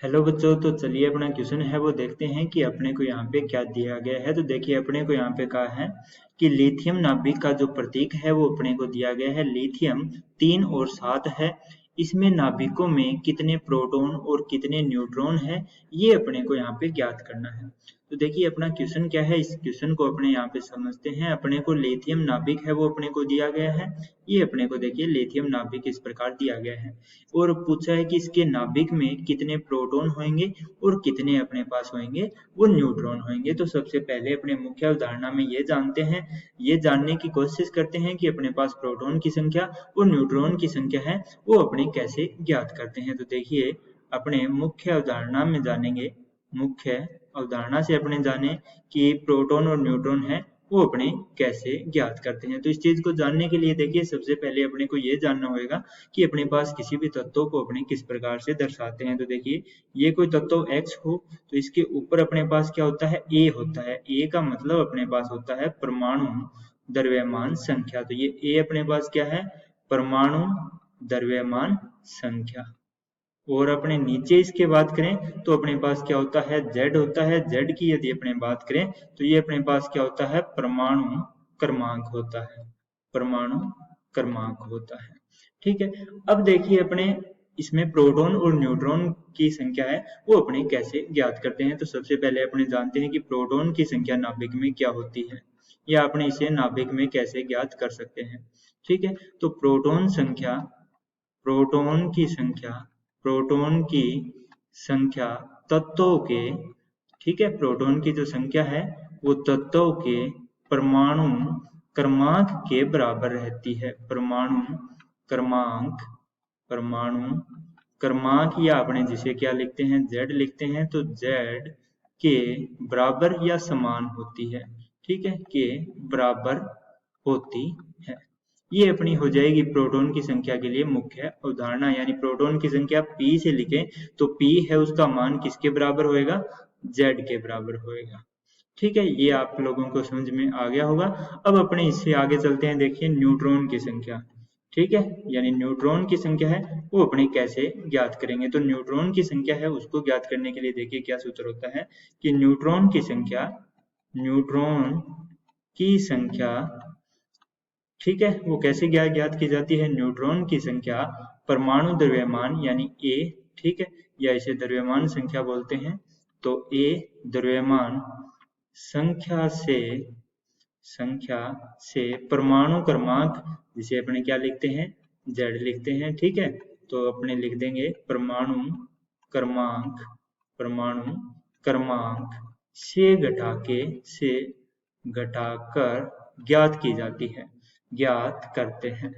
Hello बच्चों, तो चलिए अपना क्वेश्चन है वो देखते हैं कि अपने को यहाँ पे क्या दिया गया है। तो देखिए अपने को यहाँ पे कहा है कि लिथियम नाभिक का जो प्रतीक है वो अपने को दिया गया है लिथियम 3 और 7 है। इसमें नाभिकों में कितने प्रोटॉन और कितने न्यूट्रॉन है, ये अपने को यहाँ पे ज्ञात करना है। तो देखिए अपना क्वेश्चन क्या है, इस क्वेश्चन को अपने यहाँ पे समझते हैं। अपने को लिथियम नाभिक है वो अपने को दिया गया है। ये अपने को देखिए लिथियम नाभिक इस प्रकार दिया गया है और पूछा है कि इसके नाभिक में कितने प्रोटॉन होंगे और कितने अपने पास होंगे वो न्यूट्रॉन होंगे। तो सबसे पहले अपने मुख्य अवधारणा में ये जानते हैं, ये जानने की कोशिश करते हैं कि अपने पास प्रोटॉन की संख्या और न्यूट्रॉन की संख्या है वो अपने कैसे ज्ञात करते हैं। तो देखिए अपने मुख्य अवधारणा में जानेंगे, मुख्य अवधारणा से अपने जाने कि प्रोटॉन और न्यूट्रॉन है वो अपने कैसे ज्ञात करते हैं। तो इस चीज को जानने के लिए देखिए सबसे पहले अपने को ये जानना होगा कि अपने पास किसी भी तत्व को अपने किस प्रकार से दर्शाते हैं। तो देखिए ये कोई तत्व x हो तो इसके ऊपर अपने पास क्या होता है, a होता है। a का मतलब अपने पास होता है परमाणु द्रव्यमान संख्या। तो ये a अपने पास क्या है, परमाणु द्रव्यमान संख्या। और अपने नीचे इसके बात करें तो अपने पास क्या होता है, Z होता है। Z की यदि अपने बात करें तो ये अपने पास क्या होता है, परमाणु क्रमांक होता है, परमाणु क्रमांक होता है। ठीक है, अब देखिए अपने इसमें प्रोटॉन और न्यूट्रॉन की संख्या है वो अपने कैसे ज्ञात करते हैं। तो सबसे पहले अपने जानते हैं कि प्रोटॉन की संख्या नाभिक में क्या होती है, या अपने इसे नाभिक में कैसे ज्ञात कर सकते हैं। ठीक है, तो प्रोटॉन संख्या, प्रोटॉन की संख्या, प्रोटॉन की संख्या तत्वों के, ठीक है, प्रोटॉन की जो संख्या है वो तत्वों के परमाणु क्रमांक के बराबर रहती है। परमाणु क्रमांक, परमाणु क्रमांक, या अपने जिसे क्या लिखते हैं, Z लिखते हैं, तो Z के बराबर या समान होती है। ठीक है, के बराबर होती है। ये अपनी हो जाएगी प्रोटॉन की संख्या के लिए मुख्य अवधारणा। यानी प्रोटॉन की संख्या P से लिखें तो P है उसका मान किसके बराबर होएगा, Z के बराबर होएगा। ठीक है, ये आप लोगों को समझ में आ गया होगा। अब अपने इससे आगे चलते हैं, देखिए न्यूट्रॉन की संख्या। ठीक है, यानी न्यूट्रॉन की संख्या है वो अपने कैसे ज्ञात करेंगे। तो न्यूट्रॉन की संख्या है उसको ज्ञात करने के लिए देखिए क्या सूत्र होता है कि न्यूट्रॉन की संख्या, न्यूट्रॉन की संख्या, ठीक है, वो कैसे ज्ञात की जाती है, न्यूट्रॉन की संख्या परमाणु द्रव्यमान यानी A, ठीक है, या इसे द्रव्यमान संख्या बोलते हैं। तो A द्रव्यमान संख्या से परमाणु क्रमांक, जिसे अपने क्या लिखते हैं, Z लिखते हैं। ठीक है, तो अपने लिख देंगे परमाणु क्रमांक, परमाणु क्रमांक से घटाकर ज्ञात की जाती है, ज्ञात करते हैं,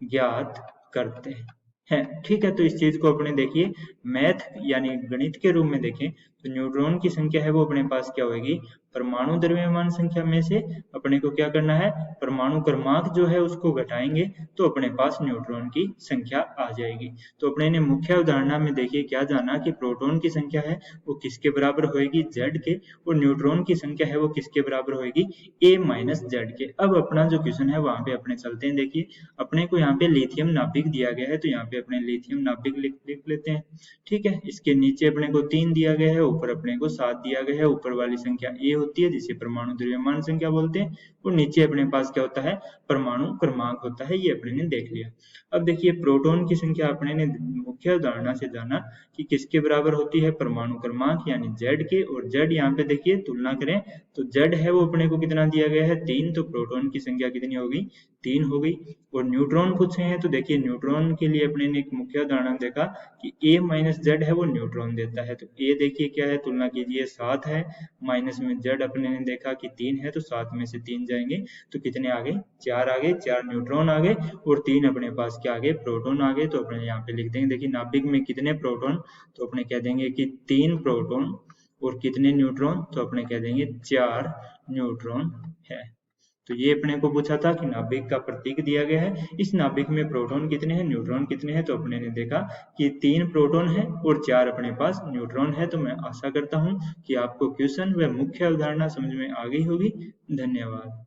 ज्ञात करते हैं। ठीक है, तो इस चीज को अपने देखिए मैथ यानी गणित के रूप में देखें तो न्यूट्रॉन की संख्या है वो अपने पास क्या होगी, परमाणु द्रव्यमान संख्या में से अपने को क्या करना है, परमाणु क्रमांक जो है उसको घटाएंगे तो अपने पास न्यूट्रॉन की संख्या आ जाएगी। तो अपने ने मुख्य उदाहरण में देखिए क्या जाना कि प्रोटॉन की संख्या है वो किसके बराबर होगी, Z के, और न्यूट्रॉन की संख्या है वो किसके बराबर होगी, A माइनस Z के। अब अपना जो क्वेश्चन है वहां पे अपने चलते हैं। देखिए अपने को यहाँ पे लिथियम नाभिक दिया गया है तो यहाँ पे अपने लिथियम नाभिक लिख लेते हैं। ठीक है, इसके नीचे अपने को 3 दिया गया है, ऊपर अपने को 7 दिया गया है। ऊपर वाली संख्या A होती है जिसे परमाणु द्रव्यमान संख्या बोलते हैं, और नीचे अपने पास क्या होता है, परमाणु क्रमांक होता है। ये अपने ने देख लिया। अब देखिए प्रोटॉन की संख्या अपने ने मुख्य उदाहरण से जाना कि किसके बराबर होती है, परमाणु क्रमांक यानी Z के, और Z यहाँ पे देखिए तुलना करें तो Z है वो अपने को कितना दिया गया है, 3, तो प्रोटॉन की संख्या कितनी होगी, 3 हो गई। और न्यूट्रॉन पूछे हैं तो देखिए न्यूट्रॉन के लिए अपने ने एक मुख्य उदाहरण देखा कि A माइनस Z है वो न्यूट्रॉन देता है। तो A देखिए क्या है, तुलना कीजिए 7 है, माइनस में Z अपने ने देखा कि 3 है, तो 7 में से 3 जाएंगे तो कितने आ गए, 4 आ गए, 4 न्यूट्रॉन आ गए और 3 अपने पास क्या आ गए, प्रोटॉन आ गए। तो अपने यहाँ पे लिख देंगे, देखिए नाभिक में कितने प्रोटॉन, तो अपने कह देंगे कि 3 प्रोटॉन, और कितने न्यूट्रॉन, तो अपने कह देंगे 4 न्यूट्रॉन है। तो ये अपने को पूछा था कि नाभिक का प्रतीक दिया गया है, इस नाभिक में प्रोटॉन कितने हैं, न्यूट्रॉन कितने हैं, तो अपने ने देखा कि 3 प्रोटॉन है और 4 अपने पास न्यूट्रॉन है। तो मैं आशा करता हूँ कि आपको क्वेश्चन व मुख्य अवधारणा समझ में आ गई होगी। धन्यवाद।